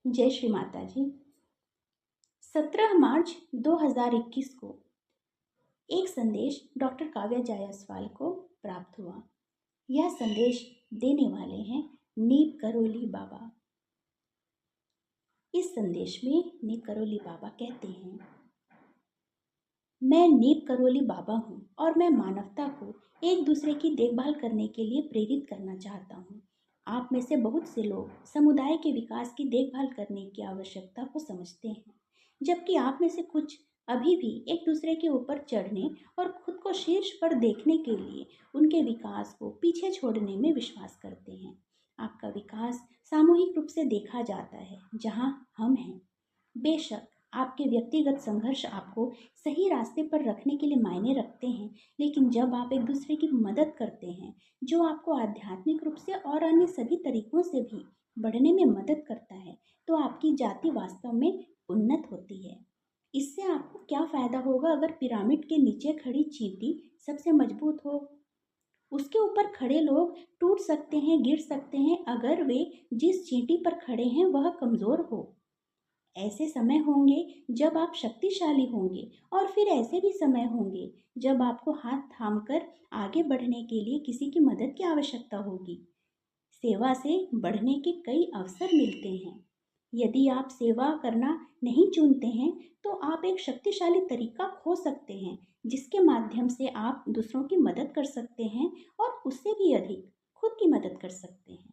जय श्री माता जी। 17 मार्च 2021 को एक संदेश डॉक्टर काव्या जायसवाल को प्राप्त हुआ। यह संदेश देने वाले हैं नीप करोली बाबा। इस संदेश में नीप करोली बाबा कहते हैं, मैं नीप करोली बाबा हूँ और मैं मानवता को एक दूसरे की देखभाल करने के लिए प्रेरित करना चाहता हूँ। आप में से बहुत से लोग समुदाय के विकास की देखभाल करने की आवश्यकता को समझते हैं, जबकि आप में से कुछ अभी भी एक दूसरे के ऊपर चढ़ने और खुद को शीर्ष पर देखने के लिए उनके विकास को पीछे छोड़ने में विश्वास करते हैं। आपका विकास सामूहिक रूप से देखा जाता है जहाँ हम हैं। बेशक आपके व्यक्तिगत संघर्ष आपको सही रास्ते पर रखने के लिए मायने रखते हैं, लेकिन जब आप एक दूसरे की मदद करते हैं, जो आपको आध्यात्मिक रूप से और अन्य सभी तरीकों से भी बढ़ने में मदद करता है, तो आपकी जाति वास्तव में उन्नत होती है। इससे आपको क्या फ़ायदा होगा अगर पिरामिड के नीचे खड़ी चींटी सबसे मजबूत हो? उसके ऊपर खड़े लोग टूट सकते हैं, गिर सकते हैं अगर वे जिस चींटी पर खड़े हैं वह कमज़ोर हो। ऐसे समय होंगे जब आप शक्तिशाली होंगे और फिर ऐसे भी समय होंगे जब आपको हाथ थामकर आगे बढ़ने के लिए किसी की मदद की आवश्यकता होगी। सेवा से बढ़ने के कई अवसर मिलते हैं। यदि आप सेवा करना नहीं चुनते हैं तो आप एक शक्तिशाली तरीका खो सकते हैं जिसके माध्यम से आप दूसरों की मदद कर सकते हैं और उससे भी अधिक खुद की मदद कर सकते हैं।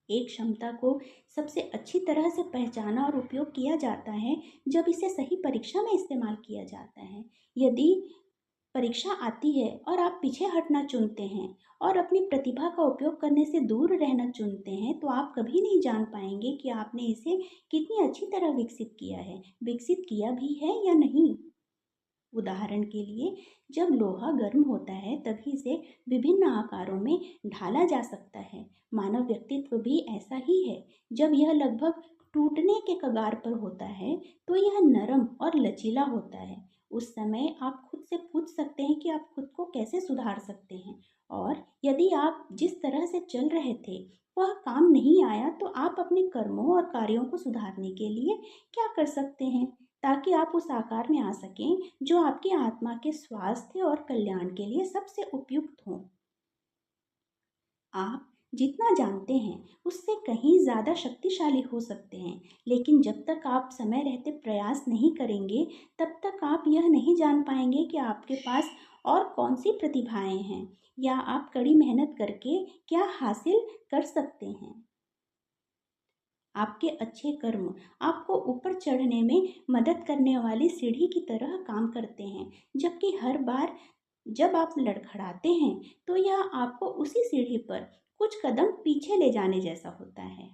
एक क्षमता को सबसे अच्छी तरह से पहचाना और उपयोग किया जाता है जब इसे सही परीक्षा में इस्तेमाल किया जाता है। यदि परीक्षा आती है और आप पीछे हटना चुनते हैं और अपनी प्रतिभा का उपयोग करने से दूर रहना चुनते हैं, तो आप कभी नहीं जान पाएंगे कि आपने इसे कितनी अच्छी तरह विकसित किया भी है या नहीं। उदाहरण के लिए, जब लोहा गर्म होता है तभी इसे विभिन्न आकारों में ढाला जा सकता है। मानव व्यक्तित्व भी ऐसा ही है। जब यह लगभग टूटने के कगार पर होता है तो यह नरम और लचीला होता है। उस समय आप खुद से पूछ सकते हैं कि आप खुद को कैसे सुधार सकते हैं, और यदि आप जिस तरह से चल रहे थे वह काम नहीं आया तो आप अपने कर्मों और कार्यों को सुधारने के लिए क्या कर सकते हैं, ताकि आप उस आकार में आ सकें जो आपकी आत्मा के स्वास्थ्य और कल्याण के लिए सबसे उपयुक्त हो। आप जितना जानते हैं उससे कहीं ज़्यादा शक्तिशाली हो सकते हैं, लेकिन जब तक आप समय रहते प्रयास नहीं करेंगे तब तक आप यह नहीं जान पाएंगे कि आपके पास और कौन सी प्रतिभाएं हैं या आप कड़ी मेहनत करके क्या हासिल कर सकते हैं। आपके अच्छे कर्म आपको ऊपर चढ़ने में मदद करने वाली सीढ़ी की तरह काम करते हैं, जबकि हर बार जब आप लड़खड़ाते हैं तो यह आपको उसी सीढ़ी पर कुछ कदम पीछे ले जाने जैसा होता है।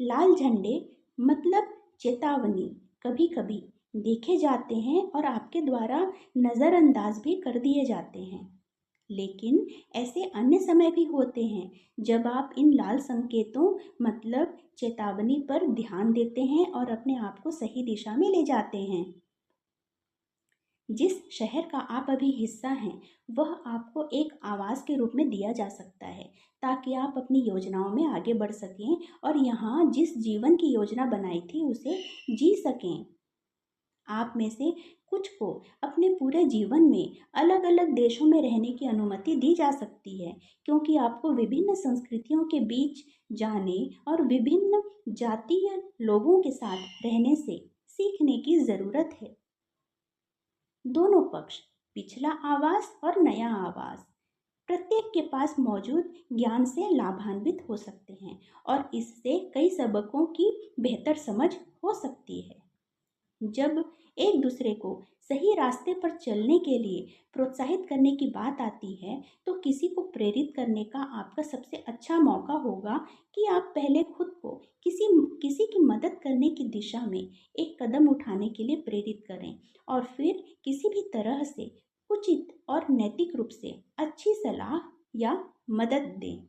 लाल झंडे मतलब चेतावनी कभी कभी देखे जाते हैं और आपके द्वारा नज़रअंदाज भी कर दिए जाते हैं, लेकिन ऐसे अन्य समय भी होते हैं जब आप इन लाल संकेतों मतलब चेतावनी पर ध्यान देते हैं और अपने आप को सही दिशा में ले जाते हैं। जिस शहर का आप अभी हिस्सा हैं वह आपको एक आवाज़ के रूप में दिया जा सकता है, ताकि आप अपनी योजनाओं में आगे बढ़ सकें और यहाँ जिस जीवन की योजना बनाई थी उसे जी सकें। आप में से कुछ को अपने पूरे जीवन में अलग अलग देशों में रहने की अनुमति दी जा सकती है, क्योंकि आपको विभिन्न संस्कृतियों के बीच जाने और विभिन्न जातीय लोगों के साथ रहने से सीखने की ज़रूरत है। दोनों पक्ष, पिछला आवास और नया आवास, प्रत्येक के पास मौजूद ज्ञान से लाभान्वित हो सकते हैं और इससे कई सबकों की बेहतर समझ हो सकती है। जब एक दूसरे को सही रास्ते पर चलने के लिए प्रोत्साहित करने की बात आती है तो किसी को प्रेरित करने का आपका सबसे अच्छा मौका होगा कि आप पहले खुद को किसी किसी की मदद करने की दिशा में एक कदम उठाने के लिए प्रेरित करें और फिर किसी भी तरह से उचित और नैतिक रूप से अच्छी सलाह या मदद दें।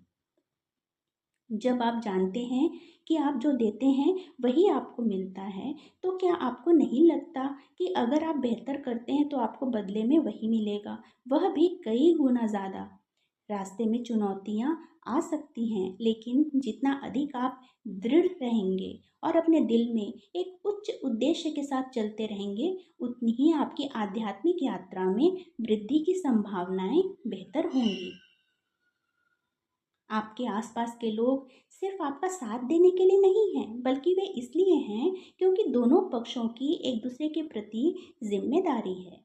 जब आप जानते हैं कि आप जो देते हैं वही आपको मिलता है, तो क्या आपको नहीं लगता कि अगर आप बेहतर करते हैं तो आपको बदले में वही मिलेगा, वह भी कई गुना ज़्यादा। रास्ते में चुनौतियाँ आ सकती हैं, लेकिन जितना अधिक आप दृढ़ रहेंगे और अपने दिल में एक उच्च उद्देश्य के साथ चलते रहेंगे, उतनी ही आपकी आध्यात्मिक यात्रा में वृद्धि की संभावनाएं बेहतर होंगी। आपके आसपास के लोग सिर्फ आपका साथ देने के लिए नहीं हैं, बल्कि वे इसलिए हैं क्योंकि दोनों पक्षों की एक दूसरे के प्रति जिम्मेदारी है।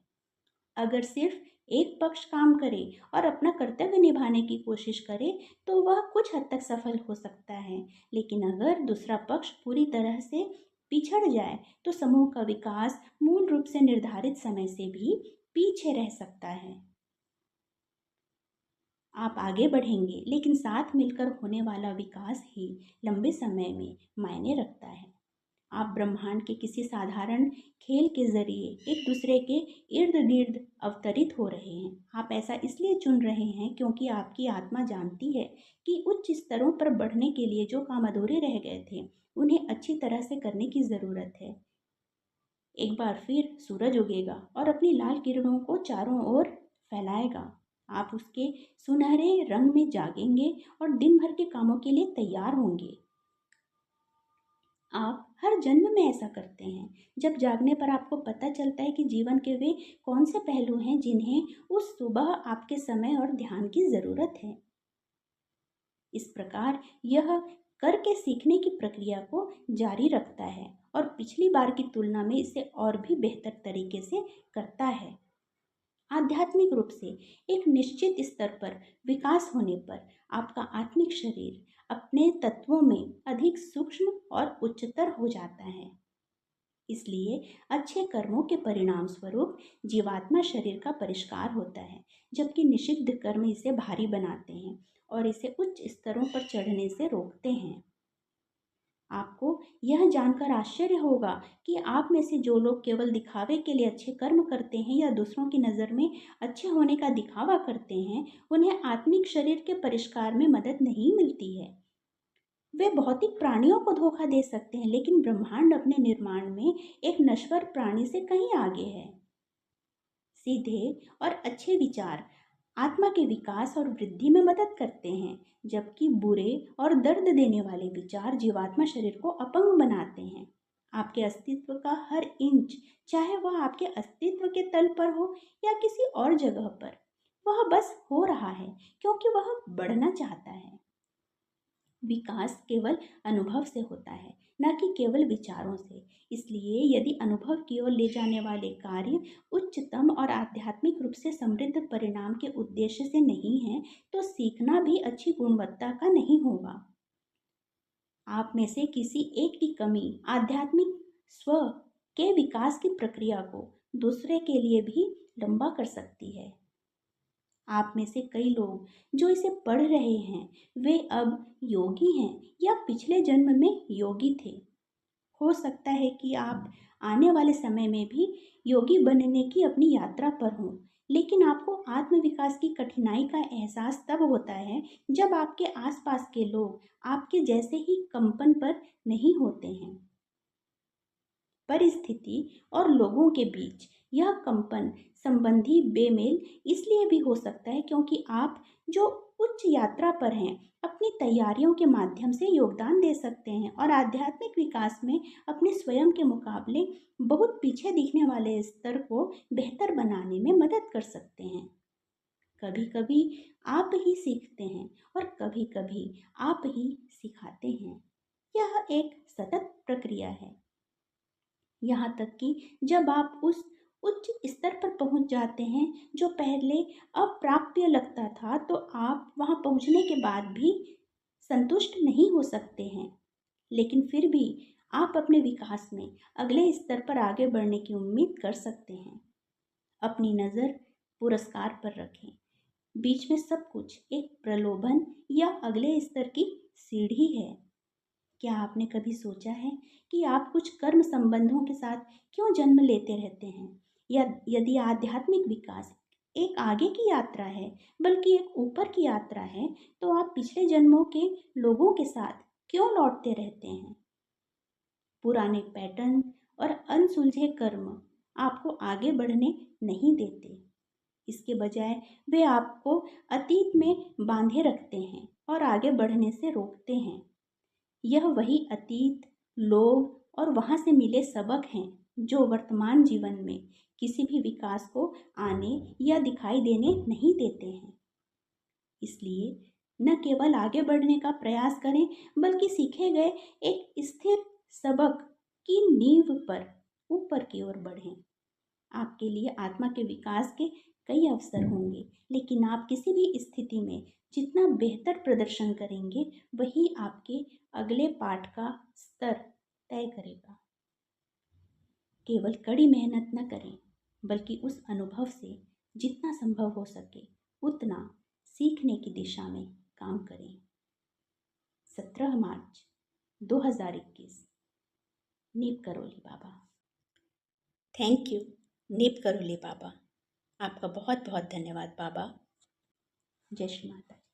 अगर सिर्फ एक पक्ष काम करे और अपना कर्तव्य निभाने की कोशिश करे तो वह कुछ हद तक सफल हो सकता है, लेकिन अगर दूसरा पक्ष पूरी तरह से पिछड़ जाए तो समूह का विकास मूल रूप से निर्धारित समय से भी पीछे रह सकता है। आप आगे बढ़ेंगे, लेकिन साथ मिलकर होने वाला विकास ही लंबे समय में मायने रखता है। आप ब्रह्मांड के किसी साधारण खेल के जरिए एक दूसरे के इर्द गिर्द अवतरित हो रहे हैं। आप ऐसा इसलिए चुन रहे हैं क्योंकि आपकी आत्मा जानती है कि उच्च स्तरों पर बढ़ने के लिए जो काम अधूरे रह गए थे, उन्हें अच्छी तरह से करने की ज़रूरत है। एक बार फिर सूरज उगेगा और अपनी लाल किरणों को चारों ओर फैलाएगा। आप उसके सुनहरे रंग में जागेंगे और दिन भर के कामों के लिए तैयार होंगे। आप हर जन्म में ऐसा करते हैं। जब जागने पर आपको पता चलता है कि जीवन के वे कौन से पहलू हैं जिन्हें उस सुबह आपके समय और ध्यान की ज़रूरत है। इस प्रकार यह करके सीखने की प्रक्रिया को जारी रखता है और पिछली बार की तुलना में इसे और भी बेहतर तरीके से करता है। आध्यात्मिक रूप से एक निश्चित स्तर पर विकास होने पर आपका आत्मिक शरीर अपने तत्वों में अधिक सूक्ष्म और उच्चतर हो जाता है। इसलिए अच्छे कर्मों के परिणाम स्वरूप जीवात्मा शरीर का परिष्कार होता है, जबकि निषिद्ध कर्म इसे भारी बनाते हैं और इसे उच्च स्तरों पर चढ़ने से रोकते हैं। आपको यह जानकर आश्चर्य होगा कि आप में से जो लोग केवल दिखावे के लिए अच्छे कर्म करते हैं या दूसरों की नज़र में अच्छे होने का दिखावा करते हैं, उन्हें आत्मिक शरीर के परिष्कार में मदद नहीं मिलती है। वे भौतिक प्राणियों को धोखा दे सकते हैं, लेकिन ब्रह्मांड अपने निर्माण में एक नश्वर प्राणी से कहीं आगे है। सीधे और अच्छे विचार आत्मा के विकास और वृद्धि में मदद करते हैं, जबकि बुरे और दर्द देने वाले विचार जीवात्मा शरीर को अपंग बनाते हैं। आपके अस्तित्व का हर इंच, चाहे वह आपके अस्तित्व के तल पर हो या किसी और जगह पर, वह बस हो रहा है क्योंकि वह बढ़ना चाहता है। विकास केवल अनुभव से होता है, न कि केवल विचारों से। इसलिए यदि अनुभव की ओर ले जाने वाले कार्य उच्चतम और आध्यात्मिक रूप से समृद्ध परिणाम के उद्देश्य से नहीं है, तो सीखना भी अच्छी गुणवत्ता का नहीं होगा। आप में से किसी एक की कमी आध्यात्मिक स्व के विकास की प्रक्रिया को दूसरे के लिए भी लंबा कर सकती है। आप में से कई लोग जो इसे पढ़ रहे हैं, वे अब योगी हैं या पिछले जन्म में योगी थे। हो सकता है कि आप आने वाले समय में भी योगी बनने की अपनी यात्रा पर हों, लेकिन आपको आत्मविकास की कठिनाई का एहसास तब होता है जब आपके आसपास के लोग आपके जैसे ही कंपन पर नहीं होते हैं। परिस्थिति और लोगों के बीच यह कंपन संबंधी बेमेल इसलिए भी हो सकता है क्योंकि आप जो उच्च यात्रा पर हैं, अपनी तैयारियों के माध्यम से योगदान दे सकते हैं और आध्यात्मिक विकास में अपने स्वयं के मुकाबले बहुत पीछे दिखने वाले स्तर को बेहतर बनाने में मदद कर सकते हैं। कभी कभी आप ही सीखते हैं और कभी कभी आप ही सिखाते हैं। यह एक सतत प्रक्रिया है, यहाँ तक कि जब आप उस उच्च स्तर पर पहुँच जाते हैं जो पहले अप्राप्य लगता था, तो आप वहाँ पहुँचने के बाद भी संतुष्ट नहीं हो सकते हैं। लेकिन फिर भी आप अपने विकास में अगले स्तर पर आगे बढ़ने की उम्मीद कर सकते हैं। अपनी नज़र पुरस्कार पर रखें। बीच में सब कुछ एक प्रलोभन या अगले स्तर की सीढ़ी है। क्या आपने कभी सोचा है कि आप कुछ कर्म संबंधों के साथ क्यों जन्म लेते रहते हैं? या यदि आध्यात्मिक विकास एक आगे की यात्रा है, बल्कि एक ऊपर की यात्रा है, तो आप पिछले जन्मों के लोगों के साथ क्यों लौटते रहते हैं? पुराने पैटर्न और अनसुलझे कर्म आपको आगे बढ़ने नहीं देते। इसके बजाय वे आपको अतीत में बांधे रखते हैं और आगे बढ़ने से रोकते हैं। यह वही अतीत, लोग और वहाँ से मिले सबक हैं जो वर्तमान जीवन में किसी भी विकास को आने या दिखाई देने नहीं देते हैं। इसलिए न केवल आगे बढ़ने का प्रयास करें, बल्कि सीखे गए एक स्थिर सबक की नींव पर ऊपर की ओर बढ़ें। आपके लिए आत्मा के विकास के कई अवसर होंगे, लेकिन आप किसी भी स्थिति में जितना बेहतर प्रदर्शन करेंगे, वही आपके अगले पाठ का स्तर तय करेगा। केवल कड़ी मेहनत न करें, बल्कि उस अनुभव से जितना संभव हो सके उतना सीखने की दिशा में काम करें। 17 मार्च 2021। नीप करोली बाबा। थैंक यू नीप करोली बाबा। आपका बहुत बहुत धन्यवाद बाबा। जय श्री माता।